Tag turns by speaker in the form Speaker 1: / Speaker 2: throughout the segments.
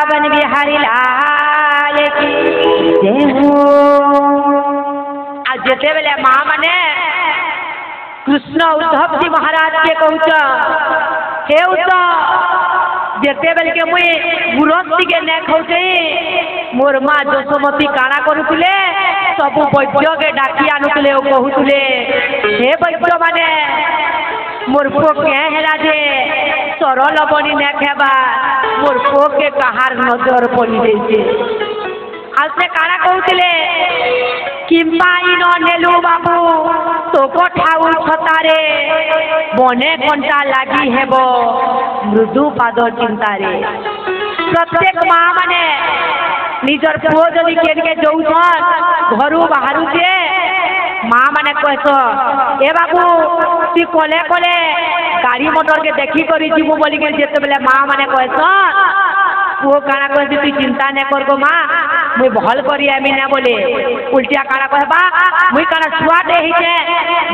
Speaker 1: वृंदावन बिहारी लाल की जय हो। आज जेते बेले माँ माने कृष्ण उद्धव जी महाराज के कहूच हे उद्धव जेते बेल के मुई गुरस्ती के ने खौचे मोर माँ जशोमती काना करुले सब वैद्य के डाकी आनुले कहूले हे वैद्य माने मोर पो क्या है जे सरल बनी ने खेबा मोर पो के कहार नजर पड़ी जाइए आज से काना कहूले किम्बाई न नेलु बाबू तो ठाऊ छतारे बने घंटा लगी हेब मृदु पाद चिंतारे। प्रत्येक माँ माने निजर पुओ जदि केनके जाऊछन घर बाहर से माँ माने कहस ए बाबू तु कले कले गाड़ी मोटर के देखी करी जीवु बोली के जेते बेले माँ माने कहस पुओ काना कह तु चिंता नहीं कर गो माँ मुई भल करी आमी ना बोले उल्टिया काना कहबा मुई काना छुआटे हिचे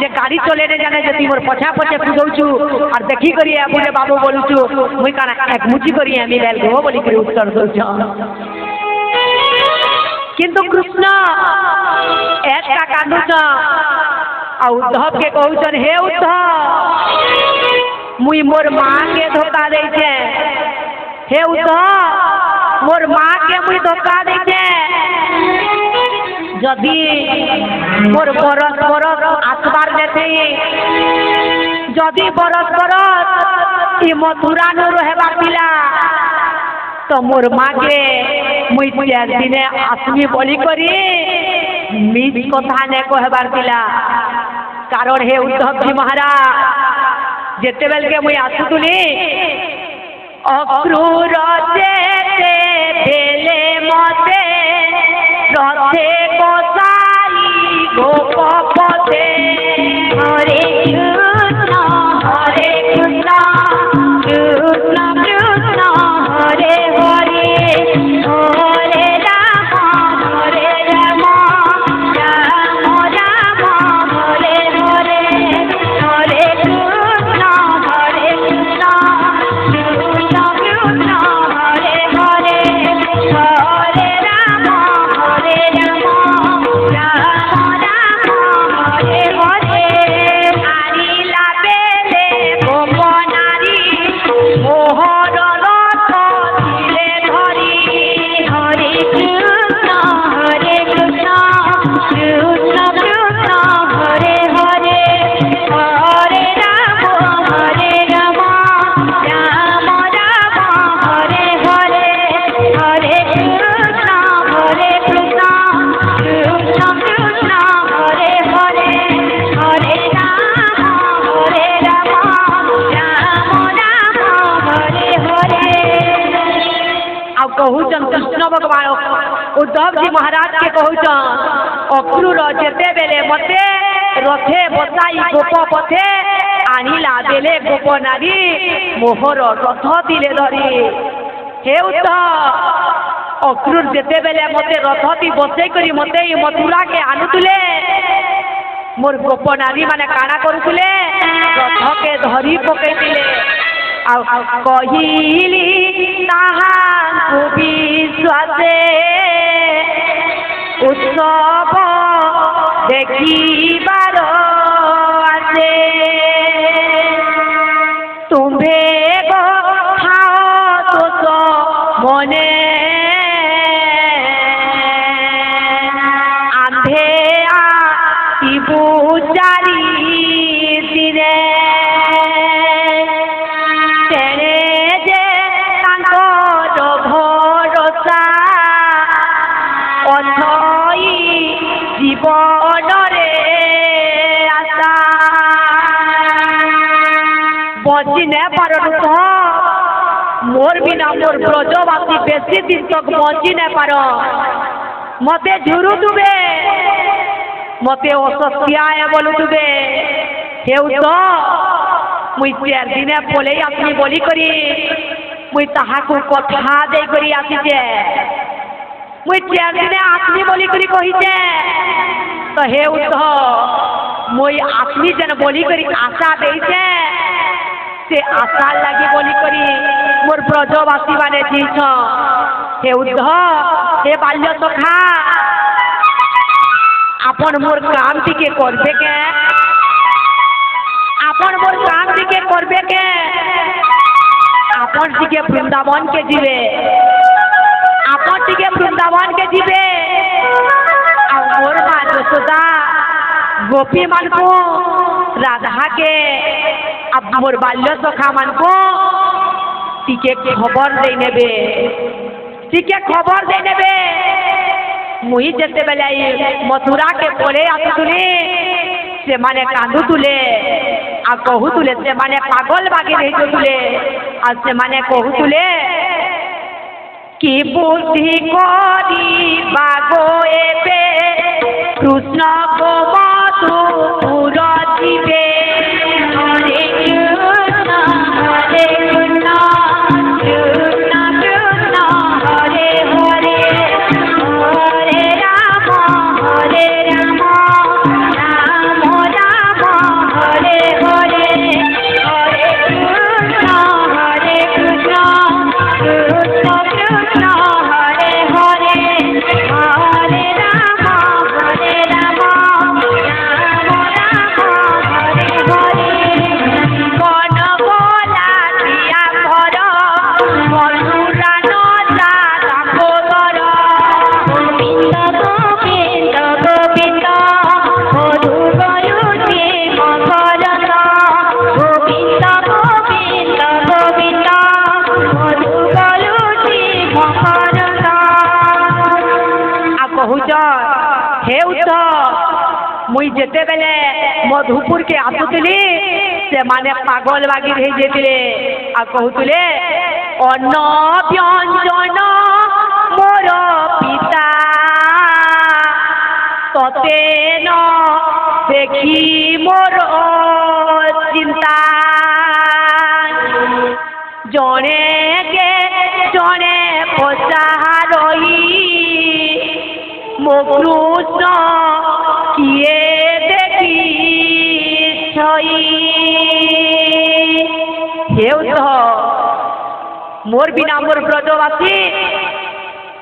Speaker 1: जे गाड़ी चलेने जाने जति मोर पछा पछे पुजौछु और देखी करी आबुले बाबू बोलुछु मुई काना एक मुची करी आमी लेल गो बोली के उत्तर दउछ। किंतु कृष्ण एकटा कांदुछ आ उद्धव के कहउछन हे उद्धव मुई मोर माँ के धोखा दैछे हे उद्धव मोर माँ के मुई धोखा दैछे जदि मोर बरस बरस आसबार देते जदि बरस बरस ई मथुरा न रहबा पिला तो मोर माँ के मुई 4 दिने आसमी बोली करी मीठ कथा ने कहबार पिला कारण हे उद्धव जी महाराज जेते बेल के मुई आसुतुली अक्रूर जेते भेले मते रथे गोसाई गोपपते हरे कृष्ण कृष्ण कृष्ण हरे हरे हरे राम राम राम हरे हरे हरे कृष्ण कहूचन कृष्ण भगवान उद्धव जी महाराज के कहूचन अक्रूर जेते बेले मते रथे बसाई गोप पथे आनिला बेले गोप नारी मोहर रथ दिले धरी हे उद्धव अक्रूर जेते बेले मते रथती बसई करी मते मथुरा के आनुतुले मोर गोप नारी माने काना करुतुले रथ के धरी पकईतिले कहिली ताहां विश्वासे उत्सव देखिबार आसे तुम्हे खाओ तो मने आंधे आबू चारी दिने बची न पार मोर बिना मोर ब्रजवासी बेसी दिन तक बची न पार मते झुरु दुबे मते असत्याय बोलु दुबे हे उद्धव मुई 4 दिने बोले अपनी बोली करी मुई ताहाकु कथा दे करी आसीचे मुई 4 दिने आत्मी बोली करी कहिचे तो हे उद्धव मुई आत्मी जन बोली करी आशा देइचे से आशा लगी बोली करी मोर ब्रजवासी माने जीछ हे उद्धव हे बाल्य सखा आपन मोर काम टिके करबे के आपन मोर काम टिके करबे के आपन टिके वृंदावन के जीवे आपन टिके वृंदावन के जीवे आ मोर मां यशोदा गोपी मान को राधा के अब मोर बाल्य सखा मान को टिके खबर दे नेबे टिके खबर दे नेबे मुई जेते बेले मथुरा के परे आसुले से माने कांदू तुले आ कहू तुले से माने पागल बागी रही तुले आ से माने कहू तुले कि बुद्धि करी बागो एबे कृष्ण को मधुपुर जीवे हरे कृष्ण हरे कृष्ण कृष्ण कृष्ण हरे हरे हरे राम राम राम हरे हरे हरे कृष्ण कृष्ण कृष्ण हरे हरे हरे राम राम हरे हरे कौन बोला दिया घर मधुरा नदा दामोदर गोविंद गोविंद गोविंद मधु गयुते मकरंद गोविंद गोविंद गोविंद मधु गयुते मकरंद आ कहूच हे उद्धव मुई जेते बेले मधुपुर के आसुली से माने पागल बागी रही जेतिले आ कहूतले अन्न व्यंजन मोर पिता तते न देखी मोर चिंता जने के जने पचारई मो कृष्ण किए देखी हे उद्धव मोर बिना मोर ब्रजवासी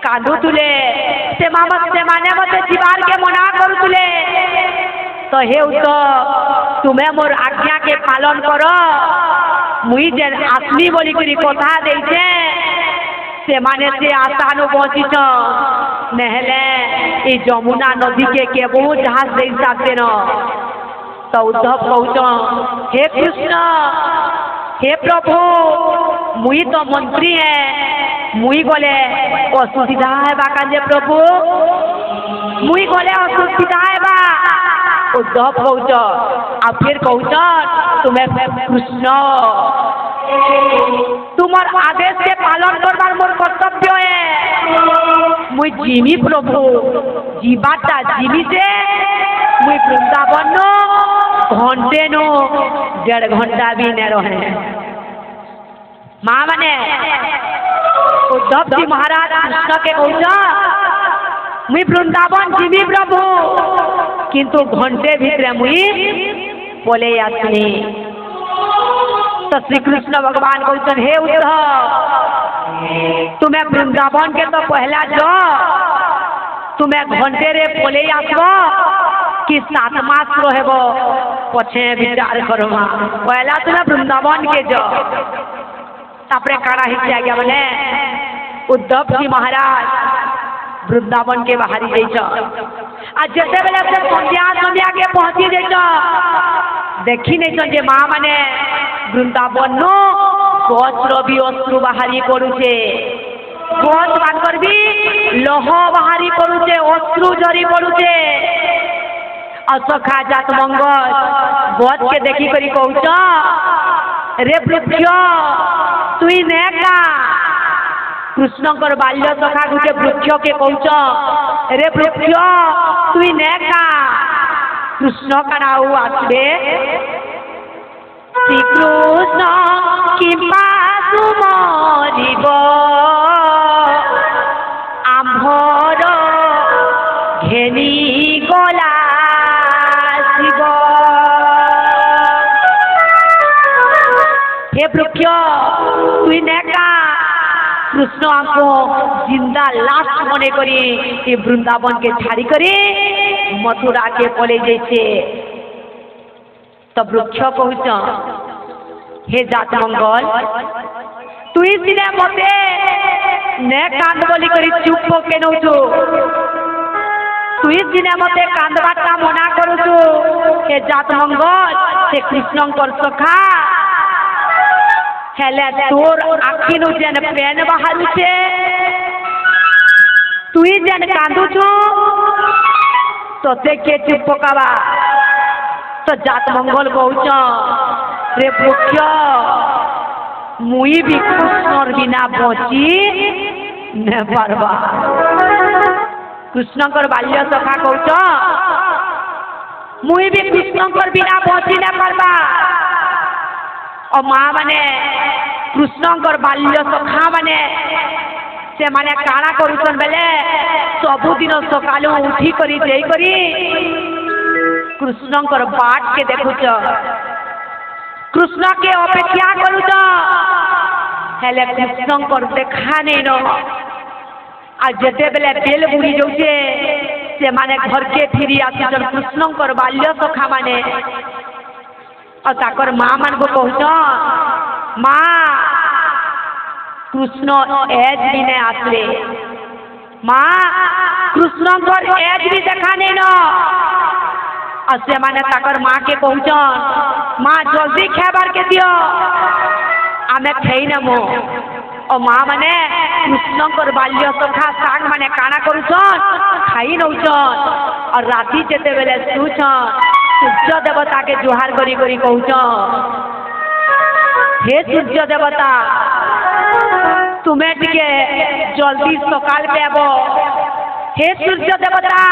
Speaker 1: कांदू तुले से माने मते जीवार के मना करू तुले तो हे उद्धव तुम्हें मोर आज्ञा के पालन करो मुई जे आसली बोली करी कथा देइछे से माने से आसानु पहुंचीछ नहले ई जमुना नदी के केबो जहाज दे सकते न तो उद्धव कहूच हे कृष्ण हे प्रभु मुई तो मंत्री है मुई गले असुविधा है काजे प्रभु मुई गले असुविधा है उद्धव कहूच आ फिर कहूच तुम्हें कृष्ण तुम्हार आदेश के पालन करवार मोर कर्तव्य है मुई जिमी प्रभु जीवाटा जिमी से मुई वृंदावन घंटे नो 1.5 घंटा भी न रहे माँ माने उद्धव जी महाराज कृष्ण के कहूच मुई वृंदावन जिमी प्रभु किंतु घंटे भीतर मुई बोले आसनी तो श्री कृष्ण भगवान कहते हे उद्धव तुम्हें वृंदावन के तो पहला जो तुम्हें घंटे रे बोले आसबो कि 7 मास रहबो पछे विचार करमा पहला तुम्हें वृंदावन के जो तापरे काड़ा हिच गया बोले उद्धव जी महाराज वृंदावन के बाहरी जाइछ आ जते बेले से संध्या के पहुंची जाइछ देखी नहीं जे माँ माने वृंदावन नो गच भी अश्रु बाहरी पड़ुचे गच बाकर भी लह बाहरी पड़ुचे अश्रु झरी पड़ुचे असखा जात मंगल गच के देखी करी कहूच रे वृक्ष तुई नेका कृष्णकर बाल्य सखा गुटे वृक्ष के कहूच रे वृक्ष तुई नेका कृष्ण का नाउ आसबे श्री कृष्ण किंबा तुमरिब आम्भर घेनी गला शिव हे वृक्ष तुई नेका कृष्ण हमको जिंदा लाश मने करी ये वृंदावन के छाड़ी करी मथुरा के पले जैसे तब वृक्ष कहूच हे जात मंगल तुई सिने मते ने कांद बोली करी चुप के नौचु तुई सिने मते कांदबाटा मना करूचु हे जात मंगल से कृष्णंकर सखा हेले तोर आखिनु जेन पेन बाहरुचे तुई जेन कांदुचु तोते के चुप पकावा तो जात मंगल कहूच रे पुत्र मुई भी कृष्णर बिना बची न पारबा कृष्णकर बाल्य सखा कहूच मुई भी कृष्णकर बिना बची न पारबा और माँ माने कृष्णकर बाल्य सखा माने से माने काना करुछन बेले सबुदिन सकालू उठी करी जई करी कृष्णकर बाट के देखुच कृष्ण के अपेक्षा करुच हेले कृष्णकर देखा नहीं न आ जेते बेले बेल बुड़ी जाउछे से माने घर के फिरी आसीचन कृष्णकर बाल्य सखा माने और ताकर माँ मान को कहूच माँ कृष्ण एज भी नहीं आसले माँ कृष्णकर एज भी देखा नहीं न और से माने ताकर माँ के कहूच माँ जल्दी खाबार के दियो आमे खाई नमो और माँ माने कृष्णकर बाल्य सखा साग माने काना करुछन खाई नौछन और राति जेते बेले सुछन सूर्य देवता के जुहार करी करी कहूच हे सूर्य देवता तुम्हें टिके जल्दी सकाल पे आबो हे सूर्य देवता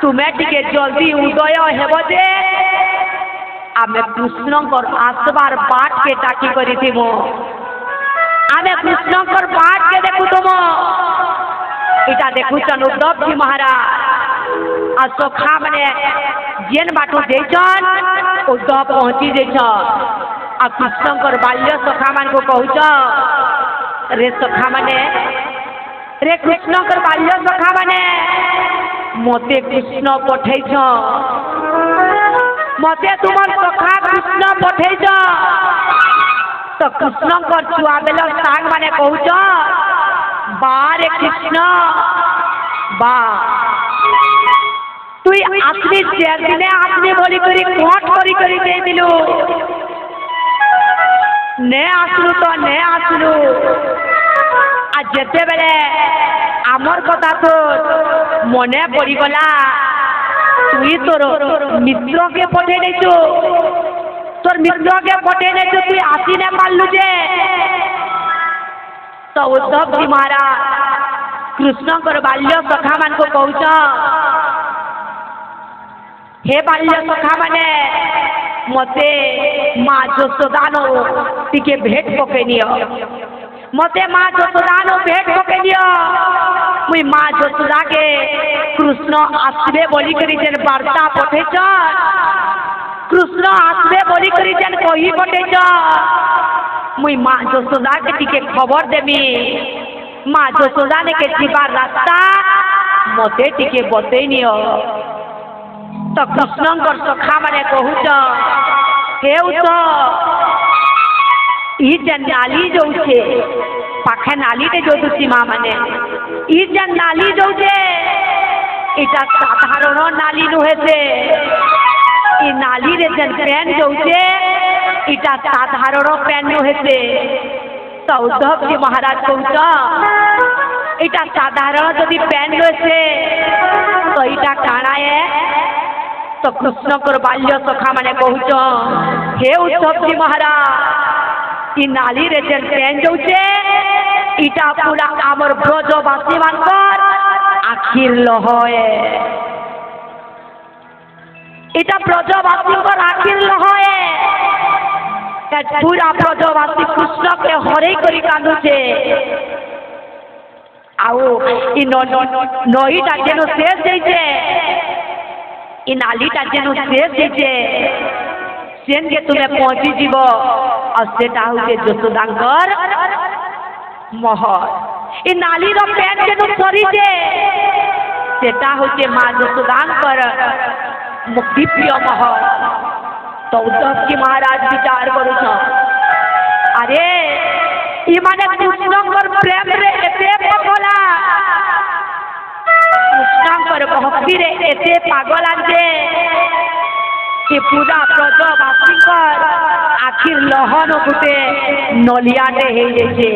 Speaker 1: तुम्हें टिके जल्दी उदय हेब जे आमे कृष्णकर आसबार बाट के टाकी करी थिमो आमे कृष्णकर बाट के देखु तुम इटा देखुचन उद्धव जी महाराज आ सखा माने जेन बाटू देचन उद्धव पहुंची देछ आ कृष्णकर बाल्य सखा मान को कहूच रे सखा माने रे कृष्णकर बाल्य सखा माने मते कृष्ण पठेछ मते तुमर सखा कृष्ण पठेछ तो कृष्णकर छुआ बेल साग माने कहूच बारे कृष्ण बा तुई आसली चार दिने आसली बोली करी कोट करी दे दिलु ने आसलु तो ने आसलु आ जेते बेले आमर कथा तो मने पड़ी गला तुई तोर मित्र के पठे देछु तोर मित्र के पठे देछु तुई आसी ने पाललु जे तो उद्धव जी महाराज कृष्णकर बाल्य सखा मान को कहूच हे बाल्य सखा माने मते माँ जसोदानो टिके भेट पकेनियो मते माँ जसोदानो भेट पकेनियो मुई माँ जसोदा के कृष्ण आसबे बोली करी जेन वार्ता पठेछ कृष्ण आसबे बोली करी जेन कही पठेछ मुई माँ जसोदा के टिके खबर देमी माँ जसोदा ने के जीवार रास्ता मते टिके बतेनियो तो कृष्णकर सखा माने कहूच हे तो ई जेन नाली जोछे पाखे नाली ते जोदुची माँ माने ई जेन नाली जोछे इटा साधारण नाली नुहे से ई नाली रे जेन पेन जोछे इटा साधारण पेन नुहे से तो उद्धव जी महाराज कहूच इटा साधारण जदि पेन नुहे से तो इटा काना है तो कृष्णकर बाल्य सखा माने कहूच हे उद्धव जी महाराज ई नाली रे जेन पेन जोछे इटा पूरा आमर ब्रजवासी मानकर आखिर लहए इटा ब्रजवासी आखिर लहए पूरा ब्रजवासी कृष्ण के हरे करी कांदुचे आउ ई नईटा जेनो शेष होइछे ई नालीटा जेनो शेष होइछे सेन के तुम्हें पहुंची जीव और सेटा होइछे जसोदांकर महर ए नाली रो पेट जेनु सरी जे सेटा होचे मां यशोदांकर दिव्य महर। तो उद्धव जी महाराज विचार करू अरे ये माने कृष्णकर प्रेम रे एते पगला कृष्णकर भक्ति रे एते पागल जे ये पूरा ब्रजवासी आखिर लहन गुटे नलियाटे हे जैसे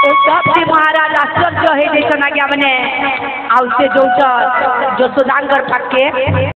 Speaker 1: उद्धव जी महाराज आश्चर्य हे जैसे ना क्या मैंने आउसे जो यशोदांकर पाके